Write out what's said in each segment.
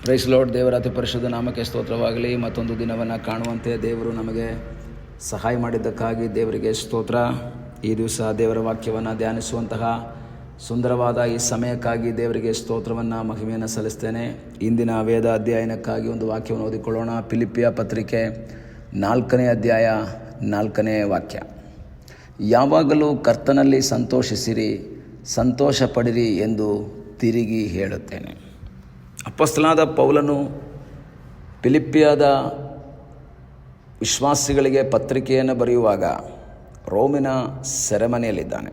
Price lord. ದೇವರ ಅತಿ ಪರಿಶುದ್ಧ ನಾಮಕ್ಕೆ ಸ್ತೋತ್ರವಾಗಲಿ. ಮತ್ತೊಂದು ದಿನವನ್ನು ಕಾಣುವಂತೆ ದೇವರು ನಮಗೆ ಸಹಾಯ ಮಾಡಿದ್ದಕ್ಕಾಗಿ ದೇವರಿಗೆ ಸ್ತೋತ್ರ. ಈ ದಿವಸ ದೇವರ ವಾಕ್ಯವನ್ನು ಧ್ಯಾನಿಸುವಂತಹ ಸುಂದರವಾದ ಈ ಸಮಯಕ್ಕಾಗಿ ದೇವರಿಗೆ ಸ್ತೋತ್ರವನ್ನು ಮಹಿಮೆಯನ್ನು ಸಲ್ಲಿಸ್ತೇನೆ. ಇಂದಿನ ವೇದ ಅಧ್ಯಯನಕ್ಕಾಗಿ ಒಂದು ವಾಕ್ಯವನ್ನು ಓದಿಕೊಳ್ಳೋಣ. ಫಿಲಿಪ್ಪಿಯ ಪತ್ರಿಕೆ 4ನೇ ಅಧ್ಯಾಯ 4ನೇ ವಾಕ್ಯ. ಯಾವಾಗಲೂ ಕರ್ತನಲ್ಲಿ ಸಂತೋಷಿಸಿರಿ, ಸಂತೋಷ ಪಡಿರಿ ಎಂದು ತಿರುಗಿ ಹೇಳುತ್ತೇನೆ. ಅಪೊಸ್ತಲನಾದ ಪೌಲನು ಫಿಲಿಪ್ಪಿಯಾದ ವಿಶ್ವಾಸಿಗಳಿಗೆ ಪತ್ರಿಕೆಯನ್ನು ಬರೆಯುವಾಗ ರೋಮಿನ ಸೆರೆಮನೆಯಲ್ಲಿದ್ದಾನೆ.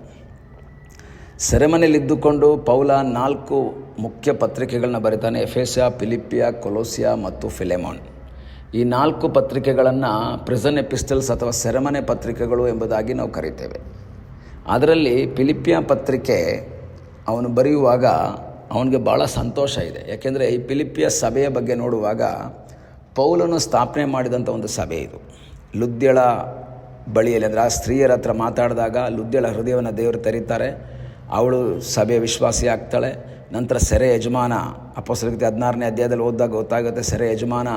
ಸೆರೆಮನೆಯಲ್ಲಿದ್ದುಕೊಂಡು ಪೌಲ 4 ಮುಖ್ಯ ಪತ್ರಿಕೆಗಳನ್ನ ಬರೀತಾನೆ. ಎಫೆಸ, ಫಿಲಿಪ್ಪಿಯ, ಕೊಲೋಸಿಯ ಮತ್ತು ಫಿಲೆಮೋನ್. ಈ 4 ಪತ್ರಿಕೆಗಳನ್ನು ಪ್ರಿಸನ್ ಎಪಿಸ್ಟಲ್ಸ್ ಅಥವಾ ಸೆರೆಮನೆ ಪತ್ರಿಕೆಗಳು ಎಂಬುದಾಗಿ ನಾವು ಕರಿತೇವೆ. ಅದರಲ್ಲಿ ಫಿಲಿಪ್ಪಿಯ ಪತ್ರಿಕೆ ಅವನು ಬರೆಯುವಾಗ ಅವನಿಗೆ ಭಾಳ ಸಂತೋಷ ಇದೆ. ಯಾಕೆಂದರೆ ಈ ಫಿಲಿಪ್ಪಿಯ ಸಭೆಯ ಬಗ್ಗೆ ನೋಡುವಾಗ ಪೌಲನು ಸ್ಥಾಪನೆ ಮಾಡಿದಂಥ ಒಂದು ಸಭೆ ಇದು. ಲುದ್ಯಳ ಬಳಿಯಲ್ಲಿ, ಅಂದರೆ ಆ ಸ್ತ್ರೀಯರ ಹತ್ರ ಮಾತಾಡಿದಾಗ ಲುದ್ಯಳ ಹೃದಯವನ್ನು ದೇವರು ತೆರೀತಾರೆ. ಅವಳು ಸಭೆಯ ವಿಶ್ವಾಸಿ ಆಗ್ತಾಳೆ. ನಂತರ ಸೆರೆ ಯಜಮಾನ, ಅಪೊಸ್ತಲರಿಗೆ 16ನೇ ಅಧ್ಯಾಯದಲ್ಲಿ ಓದಿದಾಗ ಗೊತ್ತಾಗುತ್ತೆ, ಸೆರೆ ಯಜಮಾನ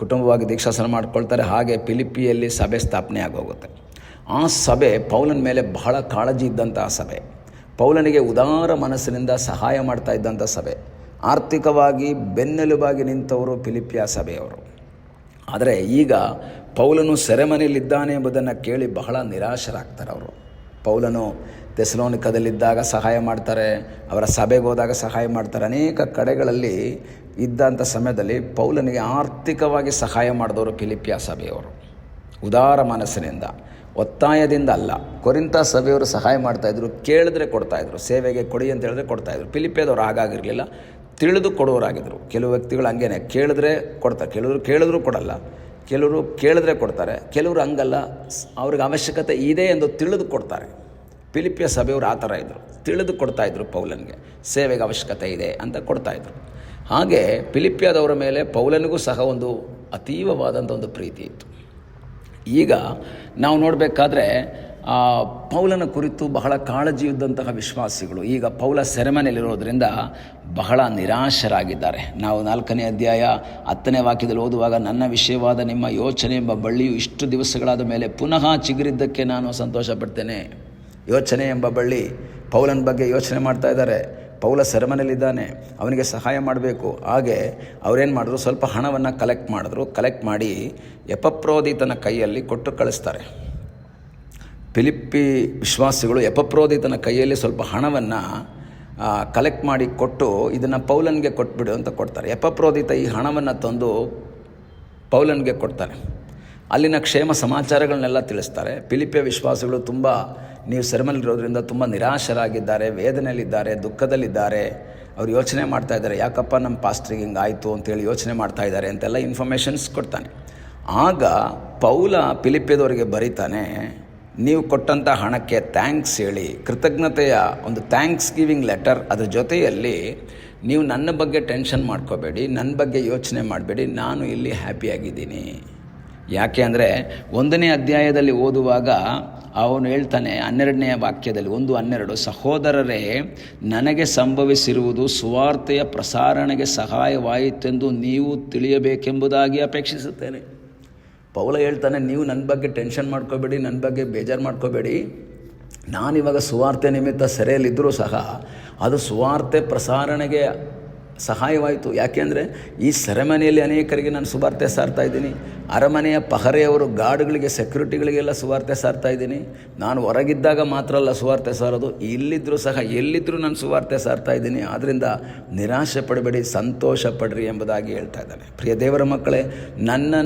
ಕುಟುಂಬವಾಗಿ ದೀಕ್ಷಾಸನ ಮಾಡ್ಕೊಳ್ತಾರೆ. ಹಾಗೆ ಫಿಲಿಪ್ಪಿಯಲ್ಲಿ ಸಭೆ ಸ್ಥಾಪನೆ ಆಗೋಗುತ್ತೆ. ಆ ಸಭೆ ಪೌಲನ ಮೇಲೆ ಬಹಳ ಕಾಳಜಿ ಇದ್ದಂಥ ಸಭೆ. ಪೌಲನಿಗೆ ಉದಾರ ಮನಸ್ಸಿನಿಂದ ಸಹಾಯ ಮಾಡ್ತಾ ಇದ್ದಂಥ ಸಭೆ. ಆರ್ಥಿಕವಾಗಿ ಬೆನ್ನೆಲುಬಾಗಿ ನಿಂತವರು ಫಿಲಿಪ್ಪಿಯ ಸಭೆಯವರು. ಆದರೆ ಈಗ ಪೌಲನು ಸೆರೆಮನೆಯಲ್ಲಿದ್ದಾನೆ ಎಂಬುದನ್ನು ಕೇಳಿ ಬಹಳ ನಿರಾಶರಾಗ್ತಾರೆ ಅವರು. ಪೌಲನು ಥೆಸಲೋನಿಕದಲ್ಲಿದ್ದಾಗ ಸಹಾಯ ಮಾಡ್ತಾರೆ, ಅವರ ಸಭೆಗೆ ಹೋದಾಗ ಸಹಾಯ ಮಾಡ್ತಾರೆ. ಅನೇಕ ಕಡೆಗಳಲ್ಲಿ ಇದ್ದಂಥ ಸಮಯದಲ್ಲಿ ಪೌಲನಿಗೆ ಆರ್ಥಿಕವಾಗಿ ಸಹಾಯ ಮಾಡಿದವರು ಫಿಲಿಪ್ಪಿಯ ಸಭೆಯವರು. ಉದಾರ ಮನಸ್ಸಿನಿಂದ, ಒತ್ತಾಯದಿಂದ ಅಲ್ಲ. ಕೊರಿಂಥ ಸಭೆಯವರು ಸಹಾಯ ಮಾಡ್ತಾಯಿದ್ರು, ಕೇಳಿದ್ರೆ ಕೊಡ್ತಾಯಿದ್ರು. ಸೇವೆಗೆ ಕೊಡಿ ಅಂತ ಹೇಳಿದ್ರೆ ಕೊಡ್ತಾಯಿದ್ರು. ಫಿಲಿಪ್ಪಿಯದವರು ಹಾಗಾಗಿರಲಿಲ್ಲ, ತಿಳಿದು ಕೊಡುವವರಾಗಿದ್ದರು. ಕೆಲವು ವ್ಯಕ್ತಿಗಳು ಹಂಗೇನೆ, ಕೇಳಿದ್ರೆ ಕೊಡ್ತಾರೆ, ಕೆಲವರು ಕೇಳಿದ್ರೂ ಕೊಡಲ್ಲ, ಕೆಲವರು ಕೇಳಿದ್ರೆ ಕೊಡ್ತಾರೆ, ಕೆಲವರು ಹಂಗಲ್ಲ, ಅವ್ರಿಗೆ ಅವಶ್ಯಕತೆ ಇದೆ ಎಂದು ತಿಳಿದು ಕೊಡ್ತಾರೆ. ಫಿಲಿಪ್ಪಿಯ ಸಭೆಯವರು ಆ ಥರ ಇದ್ದರು, ತಿಳಿದು ಕೊಡ್ತಾಯಿದ್ರು. ಪೌಲನಿಗೆ ಸೇವೆಗೆ ಅವಶ್ಯಕತೆ ಇದೆ ಅಂತ ಕೊಡ್ತಾಯಿದ್ರು. ಹಾಗೆ ಫಿಲಿಪ್ಪಿಯದವರ ಮೇಲೆ ಪೌಲನಿಗೂ ಸಹ ಒಂದು ಅತೀವವಾದಂಥ ಒಂದು ಪ್ರೀತಿ ಇತ್ತು. ಈಗ ನಾವು ನೋಡಬೇಕಾದ್ರೆ ಪೌಲನ ಕುರಿತು ಬಹಳ ಕಾಳಜಿ ಇದ್ದಂತಹ ವಿಶ್ವಾಸಿಗಳು ಈಗ ಪೌಲ ಸೆರೆಮನೆಯಲ್ಲಿರೋದ್ರಿಂದ ಬಹಳ ನಿರಾಶರಾಗಿದ್ದಾರೆ. ನಾವು 4ನೇ ಅಧ್ಯಾಯ 10ನೇ ವಾಕ್ಯದಲ್ಲಿ ಓದುವಾಗ, ನನ್ನ ವಿಷಯವಾದ ನಿಮ್ಮ ಯೋಚನೆ ಎಂಬ ಬಳ್ಳಿಯು ಇಷ್ಟು ದಿವಸಗಳಾದ ಮೇಲೆ ಪುನಃ ಚಿಗುರಿದ್ದಕ್ಕೆ ನಾನು ಸಂತೋಷ ಪಡ್ತೇನೆ. ಯೋಚನೆ ಎಂಬ ಬಳ್ಳಿ, ಪೌಲನ ಬಗ್ಗೆ ಯೋಚನೆ ಮಾಡ್ತಾ ಇದ್ದಾರೆ. ಪೌಲ ಸೆರೆಮನೆಯಲ್ಲಿದ್ದಾನೆ, ಅವನಿಗೆ ಸಹಾಯ ಮಾಡಬೇಕು. ಹಾಗೆ ಅವರೇನು ಮಾಡಿದ್ರು, ಸ್ವಲ್ಪ ಹಣವನ್ನು ಕಲೆಕ್ಟ್ ಮಾಡಿ ಎಪಫ್ರೋದಿತನ ಕೈಯಲ್ಲಿ ಕೊಟ್ಟು ಕಳಿಸ್ತಾರೆ. ಫಿಲಿಪ್ಪಿ ವಿಶ್ವಾಸಿಗಳು ಎಪಫ್ರೋದಿತನ ಕೈಯಲ್ಲಿ ಸ್ವಲ್ಪ ಹಣವನ್ನು ಕಲೆಕ್ಟ್ ಮಾಡಿ ಕೊಟ್ಟು, ಇದನ್ನು ಪೌಲನಿಗೆ ಕೊಟ್ಬಿಡು ಅಂತ ಕೊಡ್ತಾರೆ. ಎಪಫ್ರೋದಿತ ಈ ಹಣವನ್ನು ತಂದು ಪೌಲನಿಗೆ ಕೊಡ್ತಾರೆ. ಅಲ್ಲಿನ ಕ್ಷೇಮ ಸಮಾಚಾರಗಳನ್ನೆಲ್ಲ ತಿಳಿಸ್ತಾರೆ. ಫಿಲಿಪ್ಪಿಯ ವಿಶ್ವಾಸಿಗಳು ನೀವು ಸೆರೆಮನೆಯಲ್ಲಿರೋದ್ರಿಂದ ತುಂಬ ನಿರಾಶರಾಗಿದ್ದಾರೆ, ವೇದನೆಯಲ್ಲಿದ್ದಾರೆ, ದುಃಖದಲ್ಲಿದ್ದಾರೆ. ಅವ್ರು ಯೋಚನೆ ಮಾಡ್ತಾ ಇದ್ದಾರೆ, ಯಾಕಪ್ಪ ನಮ್ಮ ಪಾಸ್ಟ್ರಿಗೆ ಹಿಂಗೆ ಆಯಿತು ಅಂತೇಳಿ ಯೋಚನೆ ಮಾಡ್ತಾ ಇದ್ದಾರೆ ಅಂತೆಲ್ಲ ಇನ್ಫಾರ್ಮೇಷನ್ಸ್ ಕೊಡ್ತಾನೆ. ಆಗ ಪೌಲ ಫಿಲಿಪ್ಪಿಯದವರಿಗೆ ಬರೀತಾನೆ, ನೀವು ಕೊಟ್ಟಂಥ ಹಣಕ್ಕೆ ಥ್ಯಾಂಕ್ಸ್ ಹೇಳಿ, ಕೃತಜ್ಞತೆಯ ಒಂದು ಥ್ಯಾಂಕ್ಸ್ ಗಿವಿಂಗ್ ಲೆಟರ್. ಅದ್ರ ಜೊತೆಯಲ್ಲಿ ನೀವು ನನ್ನ ಬಗ್ಗೆ ಟೆನ್ಷನ್ ಮಾಡ್ಕೋಬೇಡಿ, ನನ್ನ ಬಗ್ಗೆ ಯೋಚನೆ ಮಾಡಬೇಡಿ, ನಾನು ಇಲ್ಲಿ ಹ್ಯಾಪಿಯಾಗಿದ್ದೀನಿ. ಯಾಕೆ ಅಂದರೆ 1ನೇ ಅಧ್ಯಾಯದಲ್ಲಿ ಓದುವಾಗ ಅವನು ಹೇಳ್ತಾನೆ 12ನೇ ವಾಕ್ಯದಲ್ಲಿ 1:12, ಸಹೋದರರೇ, ನನಗೆ ಸಂಭವಿಸಿರುವುದು ಸುವಾರ್ತೆಯ ಪ್ರಸಾರಣೆಗೆ ಸಹಾಯವಾಯಿತೆಂದು ನೀವು ತಿಳಿಯಬೇಕೆಂಬುದಾಗಿ ಅಪೇಕ್ಷಿಸುತ್ತೇನೆ. ಪೌಲ ಹೇಳ್ತಾನೆ, ನೀವು ನನ್ನ ಬಗ್ಗೆ ಟೆನ್ಷನ್ ಮಾಡ್ಕೋಬೇಡಿ, ನನ್ನ ಬಗ್ಗೆ ಬೇಜಾರು ಮಾಡ್ಕೋಬೇಡಿ. ನಾನಿವಾಗ ಸುವಾರ್ತೆ ನಿಮಿತ್ತ ಸೆರೆಯಲ್ಲಿದ್ದರೂ ಸಹ ಅದು ಸುವಾರ್ತೆ ಪ್ರಸಾರಣೆಗೆ ಸಹಾಯವಾಯಿತು. ಯಾಕೆಂದರೆ ಈ ಸೆರೆಮನೆಯಲ್ಲಿ ಅನೇಕರಿಗೆ ನಾನು ಸುವಾರ್ತೆ ಸಾರ್ತಾ ಇದ್ದೀನಿ. ಅರಮನೆಯ ಪಹರೆಯವರು, ಗಾರ್ಡ್ಗಳಿಗೆ, ಸೆಕ್ಯೂರಿಟಿಗಳಿಗೆಲ್ಲ ಸುವಾರ್ತೆ ಸಾರ್ತಾ ಇದ್ದೀನಿ. ನಾನು ಹೊರಗಿದ್ದಾಗ ಮಾತ್ರ ಅಲ್ಲ ಸುವಾರ್ತೆ ಸಾರೋದು, ಇಲ್ಲಿದ್ದರೂ ಸಹ ಎಲ್ಲಿದ್ದರೂ ನಾನು ಸುವಾರ್ತೆ ಸಾರ್ತಾ ಇದ್ದೀನಿ. ಆದ್ದರಿಂದ ನಿರಾಶೆ ಪಡಬೇಡಿ, ಸಂತೋಷ ಪಡ್ರಿ ಎಂಬುದಾಗಿ ಹೇಳ್ತಾ ಇದ್ದಾನೆ. ಪ್ರಿಯ ದೇವರ ಮಕ್ಕಳೇ,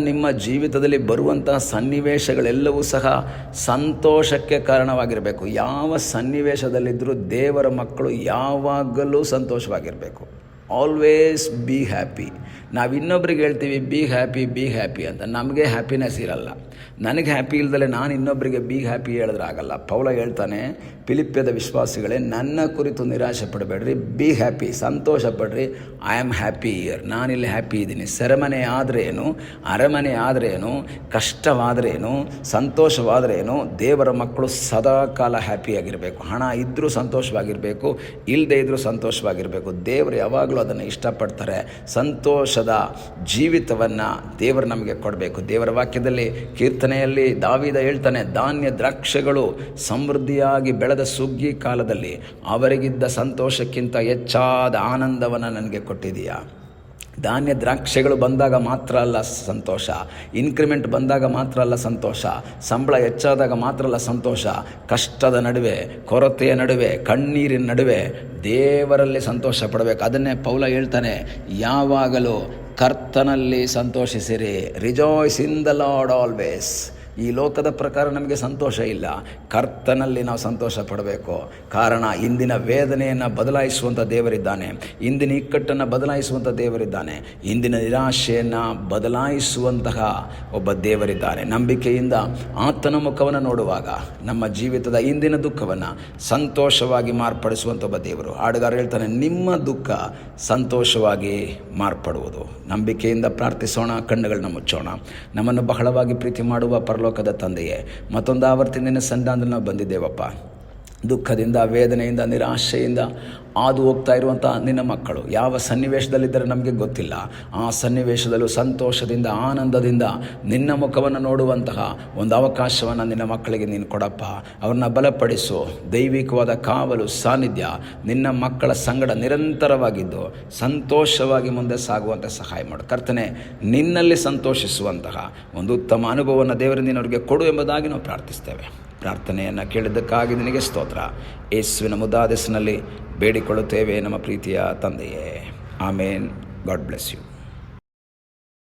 ನಿಮ್ಮ ಜೀವಿತದಲ್ಲಿ ಬರುವಂತಹ ಸನ್ನಿವೇಶಗಳೆಲ್ಲವೂ ಸಹ ಸಂತೋಷಕ್ಕೆ ಕಾರಣವಾಗಿರಬೇಕು. ಯಾವ ಸನ್ನಿವೇಶದಲ್ಲಿದ್ದರೂ ದೇವರ ಮಕ್ಕಳು ಯಾವಾಗಲೂ ಸಂತೋಷವಾಗಿರಬೇಕು. Always be happy. ನಾವು ಇನ್ನೊಬ್ರಿಗೆ ಹೇಳ್ತೀವಿ ಬಿ ಹ್ಯಾಪಿ ಅಂತ, ನಮಗೆ ಹ್ಯಾಪಿನೆಸ್ ಇರಲ್ಲ. ನನಗೆ ಹ್ಯಾಪಿ ಇಲ್ದಲೆ ನಾನು ಇನ್ನೊಬ್ಬರಿಗೆ ಬಿ ಹ್ಯಾಪಿ ಹೇಳಿದ್ರೆ ಆಗಲ್ಲ. ಪೌಲ ಹೇಳ್ತಾನೆ, ಫಿಲಿಪ್ಪಿಯದ ವಿಶ್ವಾಸಿಗಳೇ, ನನ್ನ ಕುರಿತು ನಿರಾಶೆ ಪಡಬೇಡ್ರಿ, ಬಿ ಹ್ಯಾಪಿ, ಸಂತೋಷ ಪಡ್ರಿ. ಐ ಆಮ್ ಹ್ಯಾಪಿ ಇಯರ್, ನಾನಿಲ್ಲಿ ಹ್ಯಾಪಿ ಇದ್ದೀನಿ. ಸೆರೆಮನೆ ಆದ್ರೇನು, ಅರಮನೆ ಆದ್ರೇನು, ಕಷ್ಟವಾದ್ರೇನು, ಸಂತೋಷವಾದ್ರೇನು, ದೇವರ ಮಕ್ಕಳು ಸದಾ ಕಾಲ ಹ್ಯಾಪಿಯಾಗಿರಬೇಕು. ಹಣ ಇದ್ದರೂ ಸಂತೋಷವಾಗಿರಬೇಕು, ಇಲ್ಲದೇ ಇದ್ದರೂ ಸಂತೋಷವಾಗಿರಬೇಕು. ದೇವರು ಯಾವಾಗಲೂ ಖಂಡಿತವಾಗಲೂ ಅದನ್ನು ಇಷ್ಟಪಡ್ತಾರೆ. ಸಂತೋಷದ ಜೀವಿತವನ್ನು ದೇವರು ನಮಗೆ ಕೊಡಬೇಕು. ದೇವರ ವಾಕ್ಯದಲ್ಲಿ ಕೀರ್ತನೆಯಲ್ಲಿ ದಾವೀದ ಹೇಳ್ತಾನೆ, ಧಾನ್ಯ ದ್ರಾಕ್ಷೆಗಳು ಸಮೃದ್ಧಿಯಾಗಿ ಬೆಳೆದ ಸುಗ್ಗಿ ಕಾಲದಲ್ಲಿ ಅವರಿಗಿದ್ದ ಸಂತೋಷಕ್ಕಿಂತ ಹೆಚ್ಚಾದ ಆನಂದವನ್ನು ನನಗೆ ಕೊಟ್ಟಿದೆಯಾ. ಧಾನ್ಯ ದ್ರಾಕ್ಷೆಗಳು ಬಂದಾಗ ಮಾತ್ರ ಅಲ್ಲ ಸಂತೋಷ, ಇನ್ಕ್ರಿಮೆಂಟ್ ಬಂದಾಗ ಮಾತ್ರ ಅಲ್ಲ ಸಂತೋಷ, ಸಂಬಳ ಹೆಚ್ಚಾದಾಗ ಮಾತ್ರ ಅಲ್ಲ ಸಂತೋಷ, ಕಷ್ಟದ ನಡುವೆ, ಕೊರತೆಯ ನಡುವೆ, ಕಣ್ಣೀರಿನ ನಡುವೆ ದೇವರಲ್ಲಿ ಸಂತೋಷ ಪಡಬೇಕು. ಅದನ್ನೇ ಪೌಲ ಹೇಳ್ತಾನೆ, ಯಾವಾಗಲೂ ಕರ್ತನಲ್ಲಿ ಸಂತೋಷಿಸಿರಿ, rejoice in the Lord always. ಈ ಲೋಕದ ಪ್ರಕಾರ ನಮಗೆ ಸಂತೋಷ ಇಲ್ಲ, ಕರ್ತನಲ್ಲಿ ನಾವು ಸಂತೋಷ ಪಡಬೇಕು. ಕಾರಣ ಇಂದಿನ ವೇದನೆಯನ್ನು ಬದಲಾಯಿಸುವಂಥ ದೇವರಿದ್ದಾನೆ, ಇಂದಿನ ಇಕ್ಕಟ್ಟನ್ನು ಬದಲಾಯಿಸುವಂಥ ದೇವರಿದ್ದಾನೆ, ಇಂದಿನ ನಿರಾಶೆಯನ್ನು ಬದಲಾಯಿಸುವಂತಹ ಒಬ್ಬ ದೇವರಿದ್ದಾನೆ. ನಂಬಿಕೆಯಿಂದ ಆತನ ಮುಖವನ್ನು ನೋಡುವಾಗ ನಮ್ಮ ಜೀವಿತದ ಇಂದಿನ ದುಃಖವನ್ನು ಸಂತೋಷವಾಗಿ ಮಾರ್ಪಡಿಸುವಂಥ ಒಬ್ಬ ದೇವರು. ಹಾಡುಗಾರ ಹೇಳ್ತಾನೆ, ನಿಮ್ಮ ದುಃಖ ಸಂತೋಷವಾಗಿ ಮಾರ್ಪಡುವುದು. ನಂಬಿಕೆಯಿಂದ ಪ್ರಾರ್ಥಿಸೋಣ, ಕಣ್ಣುಗಳನ್ನ ಮುಚ್ಚೋಣ. ನಮ್ಮನ್ನು ಬಹಳವಾಗಿ ಪ್ರೀತಿ ಮಾಡುವ ಪರಲೋಕದ ತಂದೆಯೇ, ಮತ್ತೊಂದು ಆವರ್ತಿ ನಿನ್ನ ಸನ್ನಿಧಾನದಲ್ಲಿ ನಾವು ಬಂದಿದ್ದೇವಪ್ಪ. ದುಃಖದಿಂದ, ವೇದನೆಯಿಂದ, ನಿರಾಶೆಯಿಂದ ಹಾದು ಹೋಗ್ತಾ ಇರುವಂಥ ನಿನ್ನ ಮಕ್ಕಳು ಯಾವ ಸನ್ನಿವೇಶದಲ್ಲಿದ್ದರೆ ನಮಗೆ ಗೊತ್ತಿಲ್ಲ, ಆ ಸನ್ನಿವೇಶದಲ್ಲೂ ಸಂತೋಷದಿಂದ, ಆನಂದದಿಂದ ನಿನ್ನ ಮುಖವನ್ನು ನೋಡುವಂತಹ ಒಂದು ಅವಕಾಶವನ್ನು ನಿನ್ನ ಮಕ್ಕಳಿಗೆ ನೀನು ಕೊಡಪ್ಪ. ಅವ್ರನ್ನ ಬಲಪಡಿಸು. ದೈವಿಕವಾದ ಕಾವಲು, ಸಾನ್ನಿಧ್ಯ ನಿನ್ನ ಮಕ್ಕಳ ಸಂಗಡ ನಿರಂತರವಾಗಿದ್ದು ಸಂತೋಷವಾಗಿ ಮುಂದೆ ಸಾಗುವಂಥ ಸಹಾಯ ಮಾಡು ಕರ್ತನೆ. ನಿನ್ನಲ್ಲಿ ಸಂತೋಷಿಸುವಂತಹ ಒಂದು ಉತ್ತಮ ಅನುಭವವನ್ನು ದೇವರಿಂದ ನೀನು ಅವರಿಗೆ ಕೊಡು ಎಂಬುದಾಗಿ ನಾವು ಪ್ರಾರ್ಥಿಸ್ತೇವೆ. ಪ್ರಾರ್ಥನೆಯನ್ನು ಕೇಳಿದ್ದಕ್ಕಾಗಿ ನಿನಗೆ ಸ್ತೋತ್ರ. ಯೇಸುವಿನ ಮುದ್ದಾದ ಹೆಸರಿನಲ್ಲಿ ಬೇಡಿಕೊಳ್ಳುತ್ತೇವೆ ನಮ್ಮ ಪ್ರೀತಿಯ ತಂದೆಯೇ. ಆಮೇನ್. God bless you.